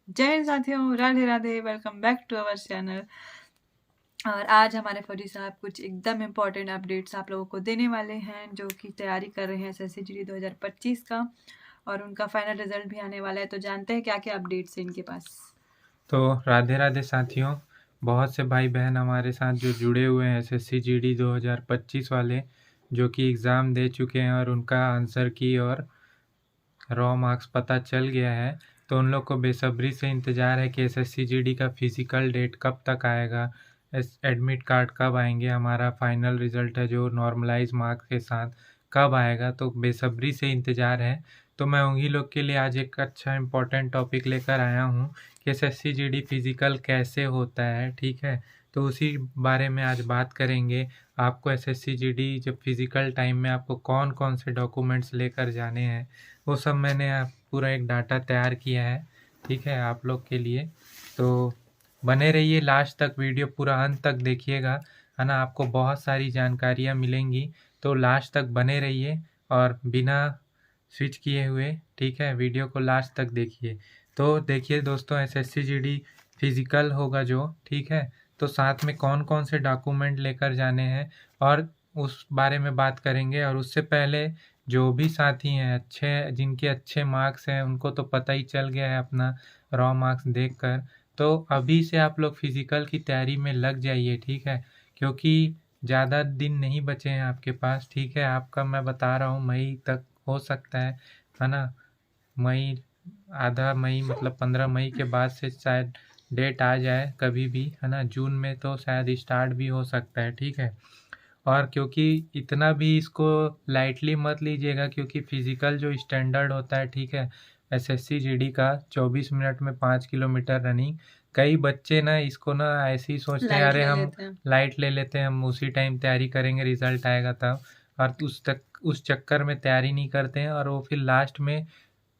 जय हिंद साथियों, Radhe Radhe. Welcome back to our channel. और आज हमारे फौजी साहब कुछ एकदम इम्पॉर्टेंट अपडेट्स आप लोगों को देने वाले हैं, जो कि तैयारी कर रहे हैं एसएससी जीडी 2025 का, और उनका फाइनल रिजल्ट भी आने वाला है। तो जानते हैं क्या क्या अपडेट्स हैं इनके पास। तो राधे राधे साथियों, बहुत से भाई बहन हमारे साथ जो जुड़े हुए हैं एसएससी जीडी 2025 वाले, जो कि एग्ज़ाम दे चुके हैं और उनका आंसर की और रॉ मार्क्स पता चल गया है। तो उन लोग को बेसब्री से इंतज़ार है कि एसएससी जीडी का फिज़िकल डेट कब तक आएगा, एडमिट कार्ड कब आएंगे, हमारा फाइनल रिज़ल्ट है जो नॉर्मलाइज मार्क्स के साथ कब आएगा। तो बेसब्री से इंतज़ार है। तो मैं उन्हीं लोग के लिए आज एक अच्छा इम्पोर्टेंट टॉपिक लेकर आया हूँ कि एसएससी जीडी फिज़िकल कैसे होता है, ठीक है। तो उसी बारे में आज बात करेंगे। आपको एसएससी जीडी जब फिज़िकल टाइम में आपको कौन कौन से डॉक्यूमेंट्स लेकर जाने हैं, वो सब मैंने पूरा एक डाटा तैयार किया है, ठीक है, आप लोग के लिए। तो बने रहिए लास्ट तक, वीडियो पूरा अंत तक देखिएगा, है ना। आपको बहुत सारी जानकारियाँ मिलेंगी, तो लास्ट तक बने रहिए और बिना स्विच किए हुए, ठीक है, वीडियो को लास्ट तक देखिए। तो देखिए दोस्तों, एसएससी जीडी फिज़िकल होगा जो, ठीक है, तो साथ में कौन कौन से डॉक्यूमेंट लेकर जाने हैं और उस बारे में बात करेंगे। और उससे पहले जो भी साथी हैं अच्छे, जिनके अच्छे मार्क्स हैं, उनको तो पता ही चल गया है अपना रॉ मार्क्स देखकर। तो अभी से आप लोग फिज़िकल की तैयारी में लग जाइए, ठीक है, क्योंकि ज़्यादा दिन नहीं बचे हैं आपके पास, ठीक है। आपका मैं बता रहा हूँ मई तक हो सकता है ना। मई, आधा मई मतलब 15 मई के बाद से शायद डेट आ जाए कभी भी, है ना। जून में तो शायद स्टार्ट भी हो सकता है, ठीक है। और क्योंकि इतना भी इसको लाइटली मत लीजिएगा, क्योंकि फिज़िकल जो स्टैंडर्ड होता है, ठीक है, एसएससी जीडी का 24 मिनट में 5 किलोमीटर रनिंग, कई बच्चे ना इसको ना ऐसे ही सोचते हैं, लाइट अरे ले हम लेते हैं। लाइट ले लेते हैं, हम उसी टाइम तैयारी करेंगे, रिजल्ट आएगा तब। और उस चक्कर में तैयारी नहीं करते हैं और वो फिर लास्ट में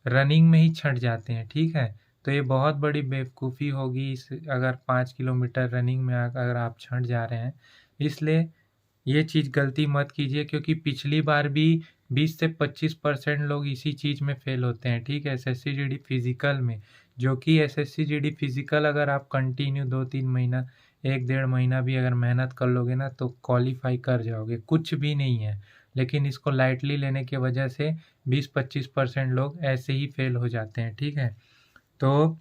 रनिंग में ही छँट जाते हैं, ठीक है। तो ये बहुत बड़ी बेवकूफ़ी होगी इस, अगर 5 किलोमीटर रनिंग में अगर आप छँट जा रहे हैं। इसलिए ये चीज़ गलती मत कीजिए, क्योंकि पिछली बार भी 20 से 25% लोग इसी चीज़ में फ़ेल होते हैं, ठीक है, एसएससी जीडी फिज़िकल में। जो कि एसएससी जीडी फिज़िकल अगर आप कंटिन्यू 2-3 महीना, 1 डेढ़ महीना भी अगर मेहनत कर लोगे ना, तो क्वालीफाई कर जाओगे, कुछ भी नहीं है। लेकिन इसको लाइटली लेने की वजह से 20-25% लोग ऐसे ही फ़ेल हो जाते हैं, ठीक है। तो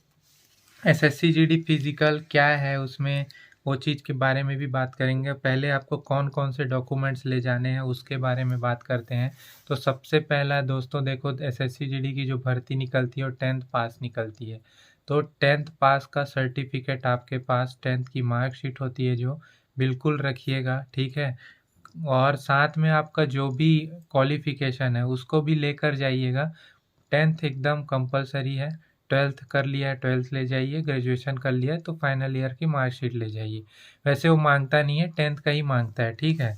एसएससी जीडी फिज़िकल क्या है, उसमें वो चीज़ के बारे में भी बात करेंगे। पहले आपको कौन कौन से डॉक्यूमेंट्स ले जाने हैं उसके बारे में बात करते हैं। तो सबसे पहला दोस्तों देखो, एसएससी जीडी की जो भर्ती निकलती है वो 10th पास निकलती है। तो 10th पास का सर्टिफिकेट आपके पास, 10th की मार्कशीट होती है जो, बिल्कुल रखिएगा, ठीक है। और साथ में आपका जो भी क्वालिफ़िकेशन है उसको भी लेकर जाइएगा। 10th एकदम कंपलसरी है। 12th कर लिया है, 12th ले जाइए, ग्रेजुएशन कर लिया है तो फाइनल ईयर की मार्कशीट ले जाइए। वैसे वो मांगता नहीं है, 10th का ही मांगता है, ठीक है।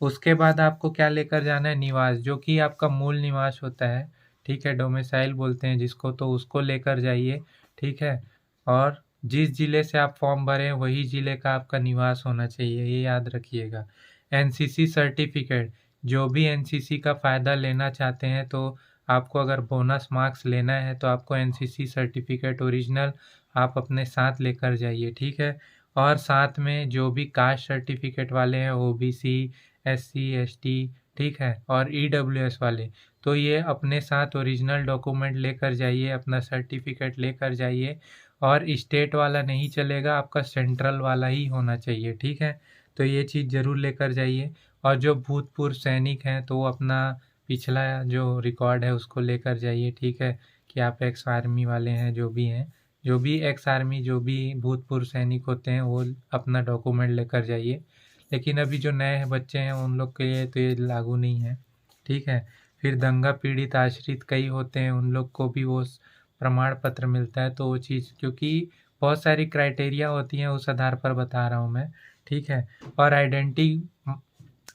उसके बाद आपको क्या लेकर जाना है, निवास, जो कि आपका मूल निवास होता है, ठीक है, डोमिसाइल बोलते हैं जिसको, तो उसको लेकर जाइए, ठीक है। और जिस ज़िले से आप फॉर्म भरें वही ज़िले का आपका निवास होना चाहिए, ये याद रखिएगा। एनसीसी सर्टिफिकेट, जो भी एनसीसी का फ़ायदा लेना चाहते हैं, तो आपको अगर बोनस मार्क्स लेना है तो आपको एनसीसी सर्टिफिकेट ओरिजिनल आप अपने साथ लेकर जाइए, ठीक है। और साथ में जो भी कास्ट सर्टिफिकेट वाले हैं, ओबीसी, एससी, एसटी, ठीक है, और ईडब्ल्यूएस वाले, तो ये अपने साथ ओरिजिनल डॉक्यूमेंट लेकर जाइए, अपना सर्टिफिकेट लेकर जाइए। और स्टेट वाला नहीं चलेगा, आपका सेंट्रल वाला ही होना चाहिए, ठीक है। तो ये चीज़ ज़रूर लेकर जाइए। और जो भूतपूर्व सैनिक हैं तो वो अपना पिछला जो रिकॉर्ड है उसको लेकर जाइए, ठीक है, कि आप एक्स आर्मी वाले हैं, जो भी हैं, जो भी एक्स आर्मी, जो भी भूतपूर्व सैनिक होते हैं, वो अपना डॉक्यूमेंट लेकर जाइए। लेकिन अभी जो नए बच्चे हैं उन लोग के लिए तो ये लागू नहीं है, ठीक है। फिर दंगा पीड़ित आश्रित कई होते हैं, उन लोग को भी वो प्रमाण पत्र मिलता है, तो वो चीज़, क्योंकि बहुत सारी क्राइटेरिया होती हैं, उस आधार पर बता रहा हूँ मैं, ठीक है। और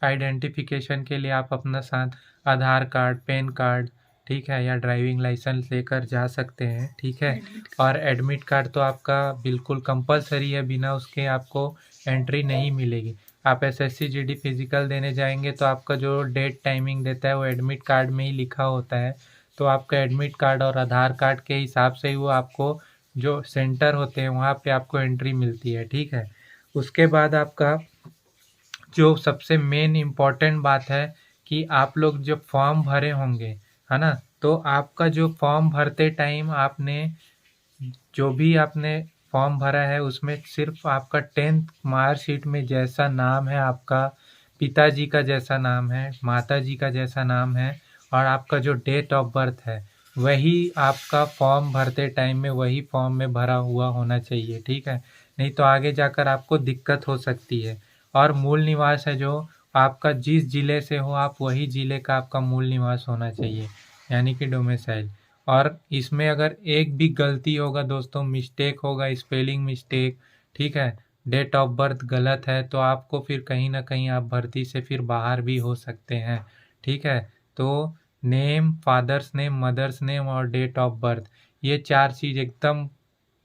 आइडेंटिफिकेशन के लिए आप अपना साथ आधार कार्ड, पैन कार्ड, ठीक है, या ड्राइविंग लाइसेंस लेकर जा सकते हैं, ठीक है। और एडमिट कार्ड तो आपका बिल्कुल कंपलसरी है, बिना उसके आपको एंट्री नहीं मिलेगी। आप एसएससी जीडी फिजिकल देने जाएंगे तो आपका जो डेट टाइमिंग देता है वो एडमिट कार्ड में ही लिखा होता है। तो आपका एडमिट कार्ड और आधार कार्ड के हिसाब से ही वो आपको जो सेंटर होते हैं वहाँ पे आपको एंट्री मिलती है, ठीक है। उसके बाद आपका जो सबसे मेन इम्पॉर्टेंट बात है कि आप लोग जब फॉर्म भरे होंगे, है ना, तो आपका जो फॉर्म भरते टाइम आपने जो भी आपने फॉर्म भरा है उसमें सिर्फ आपका 10th मार्कशीट में जैसा नाम है, आपका पिताजी का जैसा नाम है, माताजी का जैसा नाम है और आपका जो डेट ऑफ बर्थ है वही आपका फॉर्म भरते टाइम में वही फॉर्म में भरा हुआ होना चाहिए, ठीक है। नहीं तो आगे जाकर आपको दिक्कत हो सकती है। और मूल निवास है जो आपका जिस ज़िले से हो आप वही ज़िले का आपका मूल निवास होना चाहिए, यानी कि डोमिसाइल। और इसमें अगर एक भी गलती होगा दोस्तों, मिस्टेक होगा, स्पेलिंग मिस्टेक, ठीक है, डेट ऑफ बर्थ गलत है, तो आपको फिर कहीं ना कहीं आप भर्ती से फिर बाहर भी हो सकते हैं, ठीक है। तो name, father's name, mother's name और डेट ऑफ बर्थ, ये 4 चीज़ एकदम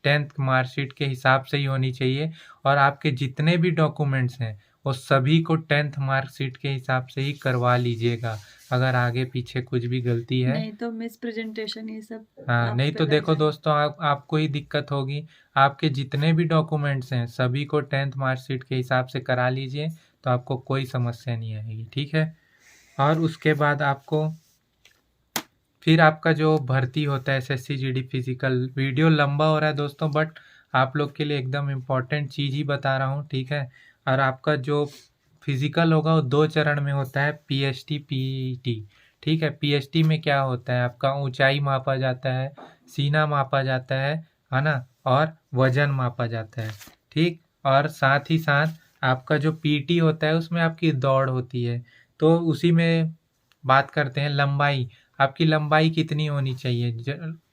10th मार्कशीट के हिसाब से ही होनी चाहिए। और आपके जितने भी डॉक्यूमेंट्स हैं वो सभी को 10th मार्कशीट के हिसाब से ही करवा लीजिएगा। अगर आगे पीछे कुछ भी गलती है नहीं तो मिस प्रेजेंटेशन ये सब हाँ, आप नहीं पे तो लग देखो जाएगा। दोस्तों आपको ही दिक्कत होगी। आपके जितने भी डॉक्यूमेंट्स हैं सभी को 10th मार्कशीट के हिसाब से करा लीजिए, तो आपको कोई समस्या नहीं आएगी, ठीक है। और उसके बाद आपको फिर आपका जो भर्ती होता है एसएससी जीडी फिजिकल, वीडियो लंबा हो रहा है दोस्तों, बट आप लोग के लिए एकदम इम्पॉर्टेंट चीज़ ही बता रहा हूँ, ठीक है। और आपका जो फिजिकल होगा वो 2 चरण में होता है, पीएचटी पीईटी, ठीक है। पीएचटी में क्या होता है, आपका ऊंचाई मापा जाता है, सीना मापा जाता है ना, और वजन मापा जाता है, ठीक। और साथ ही साथ आपका जो पीटी होता है उसमें आपकी दौड़ होती है। तो उसी में बात करते हैं लंबाई। आपकी लंबाई कितनी होनी चाहिए,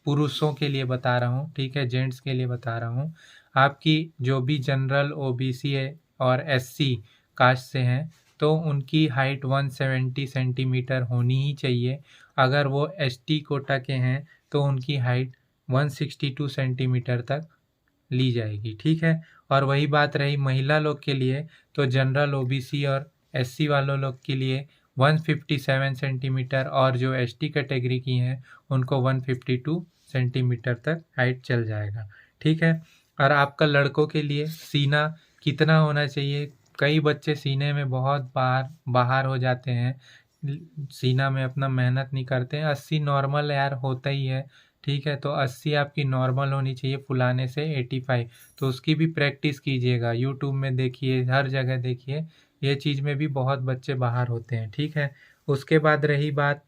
पुरुषों के लिए बता रहा हूँ, ठीक है, जेंट्स के लिए बता रहा हूँ। आपकी जो भी जनरल, ओबीसी है और एससी कास्ट से हैं तो उनकी हाइट 170 सेंटीमीटर होनी ही चाहिए। अगर वो एसटी कोटा के हैं तो उनकी हाइट 162 सेंटीमीटर तक ली जाएगी, ठीक है। और वही बात रही महिला लोग के लिए, तो जनरल, ओबीसी और एससी वालों लोग के लिए 157 सेंटीमीटर और जो एसटी कैटेगरी की हैं उनको 152 सेंटीमीटर तक हाइट चल जाएगा, ठीक है। और आपका लड़कों के लिए सीना कितना होना चाहिए, कई बच्चे सीने में बहुत बाहर हो जाते हैं, सीना में अपना मेहनत नहीं करते हैं। 80 नॉर्मल यार होता ही है, ठीक है। तो 80 आपकी नॉर्मल होनी चाहिए, फुलाने से 85। तो उसकी भी प्रैक्टिस कीजिएगा, यूट्यूब में देखिए, हर जगह देखिए, ये चीज़ में भी बहुत बच्चे बाहर होते हैं, ठीक है। उसके बाद रही बात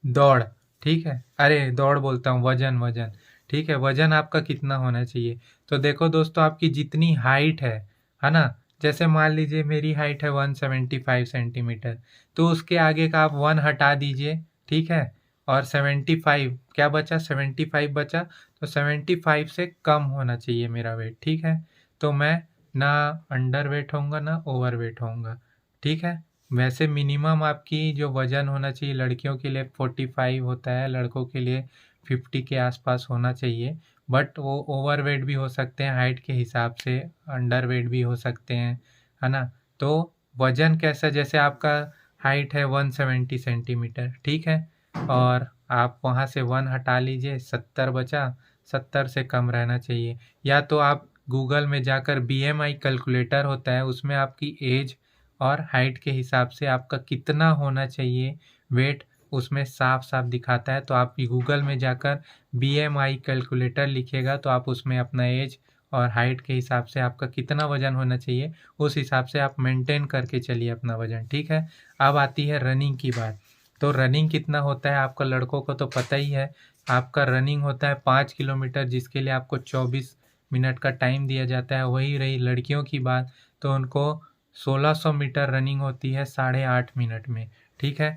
दौड़, ठीक है, अरे दौड़ बोलता हूँ, वजन वजन, ठीक है। वजन आपका कितना होना चाहिए, तो देखो दोस्तों आपकी जितनी हाइट है ना, जैसे मान लीजिए मेरी हाइट है 175 सेंटीमीटर, तो उसके आगे का आप 1 हटा दीजिए, ठीक है। और 75 क्या बचा, 75 बचा, तो 75 से कम होना चाहिए मेरा वेट, ठीक है। तो मैं ना अंडर वेट होऊंगा ना ओवर वेट होऊंगा, ठीक है। वैसे मिनिमम आपकी जो वज़न होना चाहिए लड़कियों के लिए 45 होता है, लड़कों के लिए 50 के आसपास होना चाहिए। बट वो ओवर वेट भी हो सकते हैं हाइट के हिसाब से, अंडर वेट भी हो सकते हैं, है ना। तो वज़न कैसा, जैसे आपका हाइट है 170 सेंटीमीटर, ठीक है, और आप वहाँ से 1 हटा लीजिए, 70 बचा, 70 से कम रहना चाहिए। या तो आप गूगल में जाकर बीएमआई कैलकुलेटर होता है, उसमें आपकी एज और हाइट के हिसाब से आपका कितना होना चाहिए वेट, उसमें साफ साफ दिखाता है। तो आप गूगल में जाकर बीएमआई कैलकुलेटर लिखिएगा तो आप उसमें अपना एज और हाइट के हिसाब से आपका कितना वजन होना चाहिए उस हिसाब से आप मेंटेन करके चलिए अपना वजन, ठीक है। अब आती है रनिंग की बात। तो रनिंग कितना होता है आपका, लड़कों को तो पता ही है, आपका रनिंग होता है 5 किलोमीटर, जिसके लिए आपको 24 मिनट का टाइम दिया जाता है। वही रही लड़कियों की बात, तो उनको 1600 मीटर रनिंग होती है 8.5 मिनट में, ठीक है।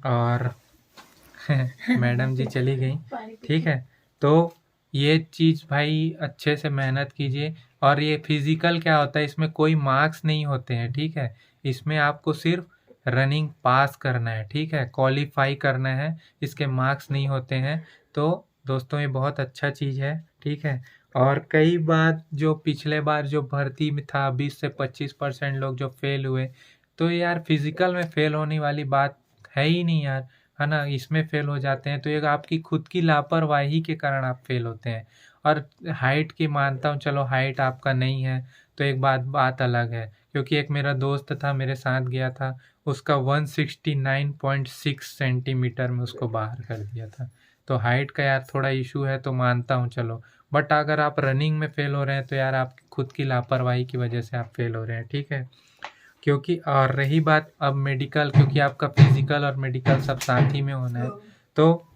और मैडम जी चली गई, ठीक है। तो ये चीज़ भाई अच्छे से मेहनत कीजिए। और ये फिजिकल क्या होता है, इसमें कोई मार्क्स नहीं होते हैं, ठीक है। इसमें आपको सिर्फ रनिंग पास करना है, ठीक है, क्वालिफाई करना है, इसके मार्क्स नहीं होते हैं। तो दोस्तों ये बहुत अच्छा चीज़ है, ठीक है। और कई बार जो पिछले बार जो भर्ती में था 20 से 25% लोग जो फेल हुए, तो यार फिजिकल में फेल होने वाली बात है ही नहीं यार। है ना, इसमें फ़ेल हो जाते हैं, तो ये आपकी खुद की लापरवाही के कारण आप फ़ेल होते हैं। और हाइट की मानता हूँ, चलो हाइट आपका नहीं है, तो एक बात बात अलग है, क्योंकि एक मेरा दोस्त था, मेरे साथ गया था, उसका 169.6 सेंटीमीटर में उसको बाहर कर दिया था। तो हाइट का यार थोड़ा इश्यू है तो मानता हूँ चलो, बट अगर आप रनिंग में फ़ेल हो रहे हैं तो यार आप खुद की लापरवाही की वजह से आप फ़ेल हो रहे हैं, ठीक है? क्योंकि और रही बात अब मेडिकल, क्योंकि आपका फिजिकल और मेडिकल सब साथ ही में होना है, तो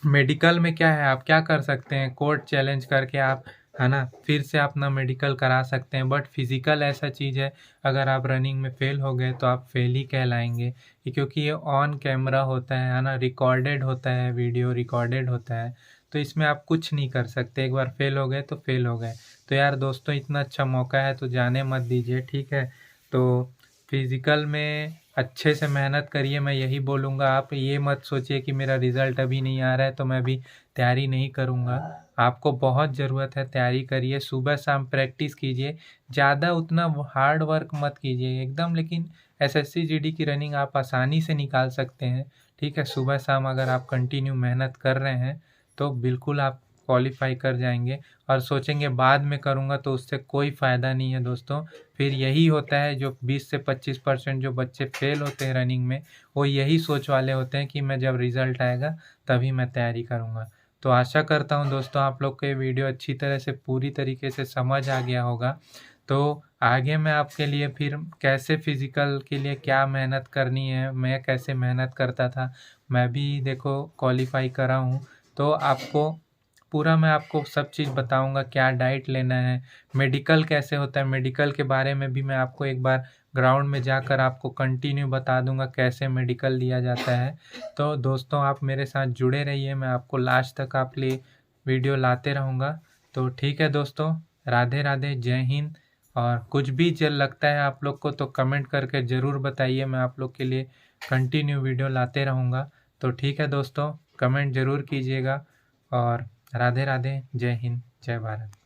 मेडिकल में क्या है, आप क्या कर सकते हैं, कोर्ट चैलेंज करके आप, है ना, फिर से अपना मेडिकल करा सकते हैं। बट फिजिकल ऐसा चीज़ है, अगर आप रनिंग में फेल हो गए तो आप फेल ही कहलाएंगे, क्योंकि ये ऑन कैमरा होता है ना, रिकॉर्डेड होता है, वीडियो रिकॉर्डेड होता है, तो इसमें आप कुछ नहीं कर सकते। एक बार फेल हो गए तो फेल हो गए। तो यार दोस्तों, इतना अच्छा मौका है तो जाने मत दीजिए, ठीक है? तो फिजिकल में अच्छे से मेहनत करिए, मैं यही बोलूँगा। आप ये मत सोचिए कि मेरा रिज़ल्ट अभी नहीं आ रहा है तो मैं अभी तैयारी नहीं करूँगा। आपको बहुत ज़रूरत है, तैयारी करिए, सुबह-शाम प्रैक्टिस कीजिए, ज़्यादा उतना हार्ड वर्क मत कीजिए एकदम, लेकिन एसएससी जीडी की रनिंग आप आसानी से निकाल सकते हैं, ठीक है? सुबह-शाम अगर आप कंटिन्यू मेहनत कर रहे हैं, तो बिल्कुल आप क्वालीफ़ाई कर जाएँगे। और सोचेंगे बाद में करूँगा तो उससे कोई फ़ायदा नहीं है दोस्तों। फिर यही होता है, जो 20 से 25% जो बच्चे फेल होते हैं रनिंग में, वो यही सोच वाले होते हैं कि मैं जब रिज़ल्ट आएगा तभी मैं तैयारी करूँगा। तो आशा करता हूँ दोस्तों आप लोग को ये वीडियो अच्छी तरह से पूरी तरीके से समझ आ गया होगा। तो आगे मैं आपके लिए फिर कैसे फ़िज़िकल के लिए क्या मेहनत करनी है, मैं कैसे मेहनत करता था, मैं भी देखो क्वालीफ़ाई करा हूँ, तो आपको पूरा मैं आपको सब चीज़ बताऊँगा, क्या डाइट लेना है, मेडिकल कैसे होता है, मेडिकल के बारे में भी मैं आपको एक बार ग्राउंड में जाकर आपको कंटिन्यू बता दूँगा कैसे मेडिकल लिया जाता है। तो दोस्तों आप मेरे साथ जुड़े रहिए, मैं आपको लास्ट तक आपके लिए वीडियो लाते रहूँगा। तो ठीक है दोस्तों, राधे राधे, जय हिंद। और कुछ भी जल लगता है आप लोग को तो कमेंट करके ज़रूर बताइए, मैं आप लोग के लिए कंटिन्यू वीडियो लाते रहूँगा। तो ठीक है दोस्तों, कमेंट ज़रूर कीजिएगा। और राधे राधे, जय हिंद, जय भारत।